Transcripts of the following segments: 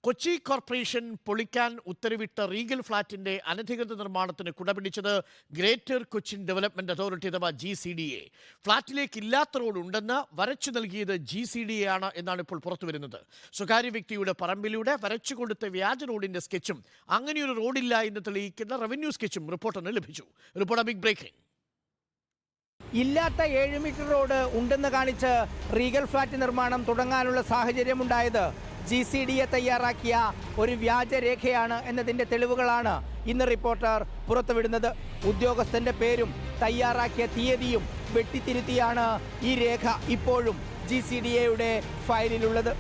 Kochi corporation പൊളിക്കാൻ ഉത്തരവിട്ട Regal ഫ്ളാറ്റിന്റെ അനധികൃത നിർമ്മാണത്തിന് കുടപിടിച്ചത് ഗ്രേറ്റർ കൊച്ചിൻ ഡെവലപ്മെന്റ് അതോറിറ്റി അഥവാ GCDA. ഫ്ളാറ്റിലേക്ക് ഇല്ലാത്ത റോഡ് ഉണ്ടെന്ന് വരച്ചു നൽകിയത് GCDA ആണ് എന്നാണ് ഇപ്പോൾ പുറത്തുവരുന്നത്. സ്വകാര്യ വ്യക്തിയുടെ പറമ്പിലൂടെ വരച്ചു കൊടുത്ത വ്യാജ റോഡിന്റെ സ്കെച്ചും അങ്ങനെയൊരു റോഡില്ല എന്ന് തെളിയിക്കുന്ന റവന്യൂ സ്കെച്ചും റിപ്പോർട്ടറിന് ലഭിച്ചു. Reporter big breaking. ഇല്ലാത്ത 7 മീറ്റർ റോഡ് ഉണ്ടെന്ന് കാണിച്ച് റീഗൽ ഫ്ളാറ്റ് നിർമ്മാണം തുടങ്ങാനുള്ള സാഹചര്യമുണ്ടായത് GCDA തയ്യാറാക്കിയ ഒരു വ്യാജരേഖയാണ് എന്നതിൻ്റെ തെളിവുകളാണ് ഇന്ന് റിപ്പോർട്ടർ പുറത്തുവിടുന്നത്. ഉദ്യോഗസ്ഥന്റെ പേരും തയ്യാറാക്കിയ തീയതിയും വെട്ടിത്തിരുത്തിയാണ് ഈ രേഖ ഇപ്പോഴും GCDAയുടെ ഫയലിലുള്ളത്.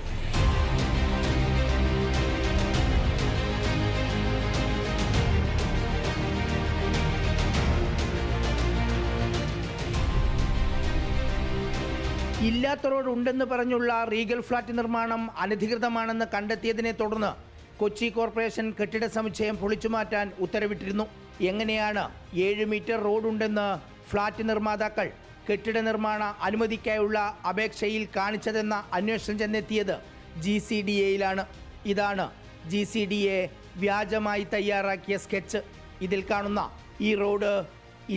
ഇല്ലാത്ത റോഡ് ഉണ്ടെന്ന് പറഞ്ഞുള്ള റീഗൽ ഫ്ളാറ്റ് നിർമ്മാണം അനധികൃതമാണെന്ന് കണ്ടെത്തിയതിനെ തുടർന്ന് കൊച്ചി കോർപ്പറേഷൻ കെട്ടിട സമുച്ചയം പൊളിച്ചുമാറ്റാൻ ഉത്തരവിട്ടിരുന്നു. എങ്ങനെയാണ് 7 മീറ്റർ റോഡുണ്ടെന്ന് ഫ്ളാറ്റ് നിർമ്മാതാക്കൾ കെട്ടിട നിർമ്മാണ അനുമതിക്കായുള്ള അപേക്ഷയിൽ കാണിച്ചതെന്ന അന്വേഷണം ചെന്നെത്തിയത് GCDAയിലാണ്. ഇതാണ് GCDA വ്യാജമായി തയ്യാറാക്കിയ സ്കെച്ച്. ഇതിൽ കാണുന്ന ഈ റോഡ്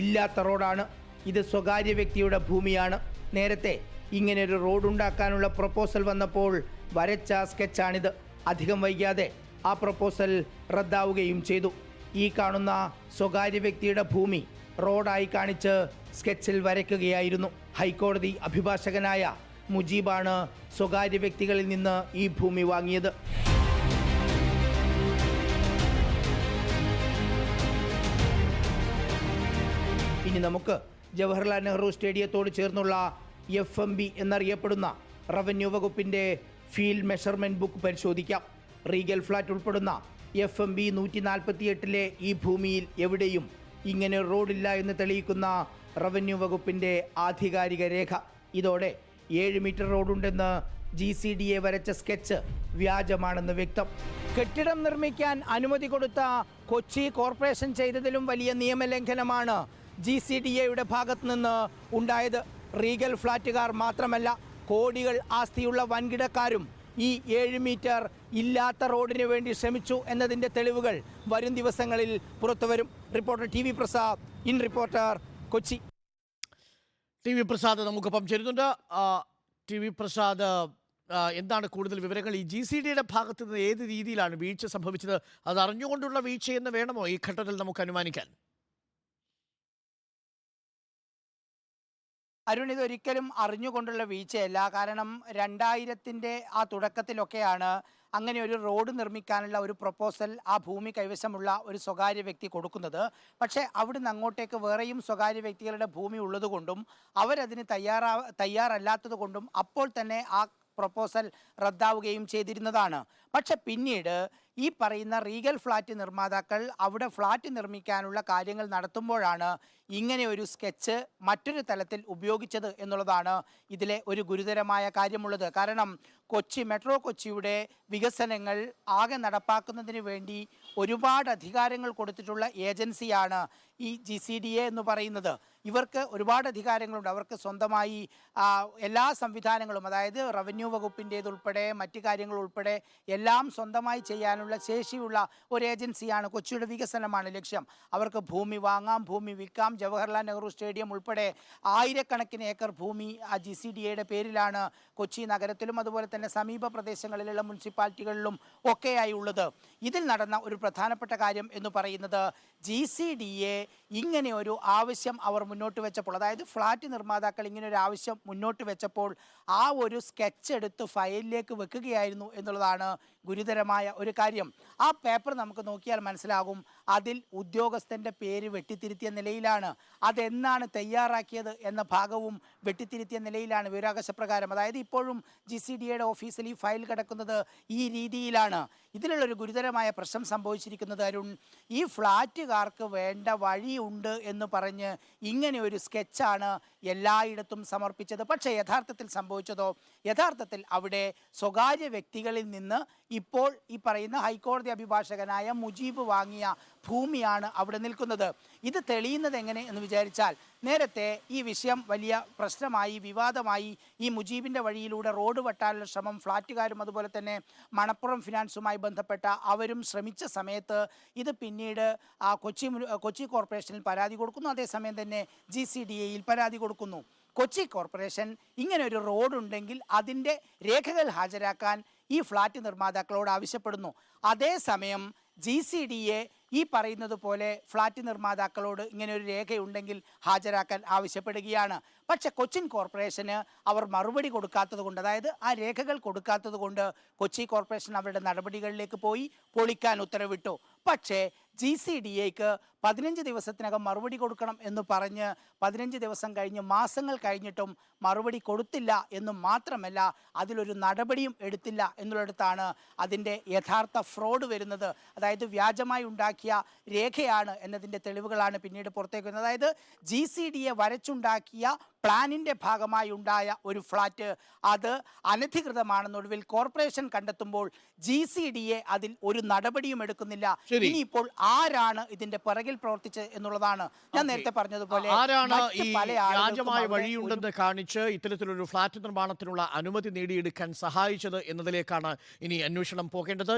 ഇല്ലാത്ത റോഡാണ്. ഇത് സ്വകാര്യ വ്യക്തിയുടെ ഭൂമിയാണ്. നേരത്തെ ഇങ്ങനെയൊരു റോഡുണ്ടാക്കാനുള്ള പ്രപ്പോസൽ വന്നപ്പോൾ വരച്ച സ്കെച്ചാണിത്. അധികം വൈകാതെ ആ പ്രപ്പോസൽ റദ്ദാവുകയും ചെയ്തു. ഈ കാണുന്ന സ്വകാര്യ വ്യക്തിയുടെ ഭൂമി റോഡായി കാണിച്ച് സ്കെച്ചിൽ വരയ്ക്കുകയായിരുന്നു. ഹൈക്കോടതി അഭിഭാഷകനായ മുജീബാണ് സ്വകാര്യ വ്യക്തികളിൽ നിന്ന് ഈ ഭൂമി വാങ്ങിയത്. ഇനി നമുക്ക് ജവഹർലാൽ നെഹ്റു സ്റ്റേഡിയത്തോട് ചേർന്നുള്ള FMB എന്നറിയപ്പെടുന്ന റവന്യൂ വകുപ്പിൻ്റെ ഫീൽഡ് മെഷർമെൻറ്റ് ബുക്ക് പരിശോധിക്കാം. റീഗൽ ഫ്ളാറ്റ് ഉൾപ്പെടുന്ന FMB 148 ഈ ഭൂമിയിൽ എവിടെയും ഇങ്ങനെ റോഡില്ല എന്ന് തെളിയിക്കുന്ന റവന്യൂ വകുപ്പിൻ്റെ ആധികാരിക രേഖ. ഇതോടെ 7 മീറ്റർ റോഡുണ്ടെന്ന് GCDA വരച്ച സ്കെച്ച് വ്യാജമാണെന്ന് വ്യക്തം. കെട്ടിടം നിർമ്മിക്കാൻ അനുമതി കൊടുത്ത കൊച്ചി കോർപ്പറേഷൻ ചെയ്തതിലും വലിയ നിയമലംഘനമാണ് GCDAയുടെ ഭാഗത്തു നിന്ന് ഉണ്ടായത്. റീഗൽ ഫ്ളാറ്റുകാർ മാത്രമല്ല, കോടികൾ ആസ്തിയുള്ള വൻകിടക്കാരും ഈ 7 മീറ്റർ ഇല്ലാത്ത റോഡിന് വേണ്ടി ശ്രമിച്ചു എന്നതിൻ്റെ തെളിവുകൾ വരും ദിവസങ്ങളിൽ പുറത്തുവരും. Reporter TV Prasad, in reporter, Kochi. TV Prasad നമുക്കൊപ്പം ചേരുന്നുണ്ട്. TV പ്രസാദ്, എന്താണ് കൂടുതൽ വിവരങ്ങൾ? ഈ GCDAയുടെ ഭാഗത്ത് നിന്ന് ഏത് രീതിയിലാണ് വീഴ്ച സംഭവിച്ചത്? അത് അറിഞ്ഞുകൊണ്ടുള്ള വീഴ്ചയെന്ന് വേണമോ ഈ ഘട്ടത്തിൽ നമുക്ക് അനുമാനിക്കാൻ? അരുൺ, ഇതൊരിക്കലും അറിഞ്ഞുകൊണ്ടുള്ള വീഴ്ചയല്ല. കാരണം 2000-ൻ്റെ ആ തുടക്കത്തിലൊക്കെയാണ് അങ്ങനെ ഒരു റോഡ് നിർമ്മിക്കാനുള്ള ഒരു പ്രപ്പോസൽ ആ ഭൂമി കൈവശമുള്ള ഒരു സ്വകാര്യ വ്യക്തി കൊടുക്കുന്നത്. പക്ഷേ അവിടുന്ന് അങ്ങോട്ടേക്ക് വേറെയും സ്വകാര്യ വ്യക്തികളുടെ ഭൂമി ഉള്ളതുകൊണ്ടും അവരതിന് തയ്യാറല്ലാത്തത് കൊണ്ടും അപ്പോൾ തന്നെ ആ പ്രപ്പോസൽ റദ്ദാവുകയും ചെയ്തിരുന്നതാണ്. പക്ഷെ പിന്നീട് ഈ പറയുന്ന റീഗൽ ഫ്ളാറ്റ് നിർമ്മാതാക്കൾ അവിടെ ഫ്ളാറ്റ് നിർമ്മിക്കാനുള്ള കാര്യങ്ങൾ നടത്തുമ്പോഴാണ് ഇങ്ങനെ ഒരു സ്കെച്ച് മറ്റൊരു തലത്തിൽ ഉപയോഗിച്ചത് എന്നുള്ളതാണ് ഇതിലെ ഒരു ഗുരുതരമായ കാര്യമുള്ളത്. കാരണം മെട്രോ കൊച്ചിയുടെ വികസനങ്ങൾ ആകെ നടപ്പാക്കുന്നതിന് വേണ്ടി ഒരുപാട് അധികാരങ്ങൾ കൊടുത്തിട്ടുള്ള ഏജൻസിയാണ് ഈ GCDA എന്ന് പറയുന്നത്. ഇവർക്ക് ഒരുപാട് അധികാരങ്ങളുണ്ട്. അവർക്ക് സ്വന്തമായി എല്ലാ സംവിധാനങ്ങളും, അതായത് റവന്യൂ വകുപ്പിൻ്റേതുൾപ്പെടെ മറ്റു കാര്യങ്ങളുൾപ്പെടെ എല്ലാം സ്വന്തമായി ചെയ്യാനുള്ള ശേഷിയുള്ള ഒരു ഏജൻസിയാണ്. കൊച്ചിയുടെ വികസനമാണ് ലക്ഷ്യം. അവർക്ക് ഭൂമി വാങ്ങാം, ഭൂമി വിൽക്കാം. ജവഹർലാൽ നെഹ്റു സ്റ്റേഡിയം ഉൾപ്പെടെ ആയിരക്കണക്കിന് ഏക്കർ ഭൂമി GCDAയുടെ പേരിലാണ് കൊച്ചി നഗരത്തിലും അതുപോലെ തന്നെ സമീപ പ്രദേശങ്ങളിലുള്ള മുനിസിപ്പാലിറ്റികളിലും ഒക്കെയായി ഉള്ളത്. ഇതിൽ നടന്ന ഒരു പ്രധാനപ്പെട്ട കാര്യം എന്ന് പറയുന്നത് GCDA ഇങ്ങനെ ഒരു ആവശ്യം അവർ മുന്നോട്ട് വെച്ചപ്പോൾ, അതായത് ഫ്ളാറ്റ് നിർമ്മാതാക്കൾ ഇങ്ങനെ ഒരു ആവശ്യം മുന്നോട്ട് വെച്ചപ്പോൾ ആ ഒരു സ്കെച്ച് എടുത്ത് ഫയലിലേക്ക് വെക്കുകയായിരുന്നു എന്നുള്ളതാണ് ഗുരുതരമായ ഒരു കാര്യം. ആ പേപ്പർ നമുക്ക് നോക്കിയാൽ മനസ്സിലാകും. അതിൽ ഉദ്യോഗസ്ഥൻ്റെ പേര് വെട്ടിത്തിരുത്തിയ നിലയിലാണ്. അതെന്നാണ് തയ്യാറാക്കിയത് എന്ന ഭാഗവും വെട്ടിത്തിരുത്തിയ നിലയിലാണ് വിവരാവകാശപ്രകാരം. അതായത് ഇപ്പോഴും GCDAയുടെ ഓഫീസിൽ ഈ ഫയൽ കിടക്കുന്നത് ഈ രീതിയിലാണ്. ഇതിലുള്ളൊരു ഗുരുതരമായ പ്രശ്നം സംഭവിച്ചിരിക്കുന്നത് അരുൺ, ഈ ഫ്ളാറ്റുകാർക്ക് വേണ്ട വഴിയുണ്ട് എന്ന് പറഞ്ഞ് ഇങ്ങനെ ഒരു സ്കെച്ചാണ് എല്ലായിടത്തും സമർപ്പിച്ചത്. പക്ഷേ യഥാർത്ഥത്തിൽ സംഭവിച്ചതോ, യഥാർത്ഥത്തിൽ അവിടെ സ്വകാര്യ വ്യക്തികളിൽ നിന്ന് ഇപ്പോൾ ഈ പറയുന്ന ഹൈക്കോടതി അഭിഭാഷകനായ മുജീബ് വാങ്ങിയ ഭൂമിയാണ് അവിടെ നിൽക്കുന്നത്. ഇത് തെളിയുന്നത് എങ്ങനെ എന്ന് വിചാരിച്ചാൽ നേരത്തെ ഈ വിഷയം വലിയ പ്രശ്നമായി വിവാദമായി. ഈ മുജീബിൻ്റെ വഴിയിലൂടെ റോഡ് വെട്ടാനുള്ള ശ്രമം ഫ്ളാറ്റുകാരും അതുപോലെ തന്നെ മണപ്പുറം ഫിനാൻസുമായി ബന്ധപ്പെട്ട അവരും ശ്രമിച്ച സമയത്ത് ഇത് പിന്നീട് കൊച്ചി കോർപ്പറേഷനിൽ പരാതി കൊടുക്കുന്നു. അതേസമയം തന്നെ GCDAയിൽ പരാതി കൊടുക്കുന്നു. കൊച്ചി കോർപ്പറേഷൻ ഇങ്ങനെ ഒരു റോഡുണ്ടെങ്കിൽ അതിൻ്റെ രേഖകൾ ഹാജരാക്കാൻ ഈ ഫ്ളാറ്റ് നിർമ്മാതാക്കളോട് ആവശ്യപ്പെടുന്നു. അതേസമയം GCDA ഈ പറയുന്നത് പോലെ ഫ്ളാറ്റ് നിർമ്മാതാക്കളോട് ഇങ്ങനെ ഒരു രേഖയുണ്ടെങ്കിൽ ഹാജരാക്കാൻ ആവശ്യപ്പെടുകയാണ്. പക്ഷെ കൊച്ചിൻ കോർപ്പറേഷന് അവർ മറുപടി കൊടുക്കാത്തത് കൊണ്ട്, അതായത് ആ രേഖകൾ കൊടുക്കാത്തത് കൊണ്ട് കൊച്ചി കോർപ്പറേഷൻ അവരുടെ നടപടികളിലേക്ക് പോയി പൊളിക്കാൻ ഉത്തരവിട്ടു. പക്ഷേ GCDAക്ക് 15 ദിവസത്തിനകം മറുപടി കൊടുക്കണം എന്ന് പറഞ്ഞ് 15 ദിവസം കഴിഞ്ഞ് മാസങ്ങൾ കഴിഞ്ഞിട്ടും മറുപടി കൊടുത്തില്ല എന്ന് മാത്രമല്ല അതിലൊരു നടപടിയും എടുത്തില്ല എന്നുള്ളിടത്താണ് അതിൻ്റെ യഥാർത്ഥ ഫ്രോഡ് വരുന്നത്. അതായത് വ്യാജമായി ഉണ്ടാക്കിയ രേഖയാണ് എന്നതിൻ്റെ തെളിവുകളാണ് പിന്നീട് പുറത്തേക്ക് വരുന്നത്. അതായത് GCDA വരച്ചുണ്ടാക്കിയ പ്ലാനിൻ്റെ ഭാഗമായി ഉണ്ടായ ഒരു ഫ്ളാറ്റ് അത് അനധികൃതമാണെന്നൊടുവിൽ കോർപ്പറേഷൻ കണ്ടെത്തുമ്പോൾ GCDA അതിൽ ഒരു നടപടിയും എടുക്കുന്നില്ല. ഇനിയിപ്പോൾ ആരാണ് ഇതിന്റെ പിറകിൽ പ്രവർത്തിച്ചത് എന്നുള്ളതാണ് ഞാൻ നേരത്തെ പറഞ്ഞതുപോലെ. ആരാണ് ഈ വ്യാജമായ വഴിയുണ്ടെന്ന് കാണിച്ച് ഇത്തരത്തിലൊരു ഫ്ളാറ്റ് നിർമ്മാണത്തിനുള്ള അനുമതി നേടിയെടുക്കാൻ സഹായിച്ചത് എന്നതിലേക്കാണ് ഇനി അന്വേഷണം പോകേണ്ടത്.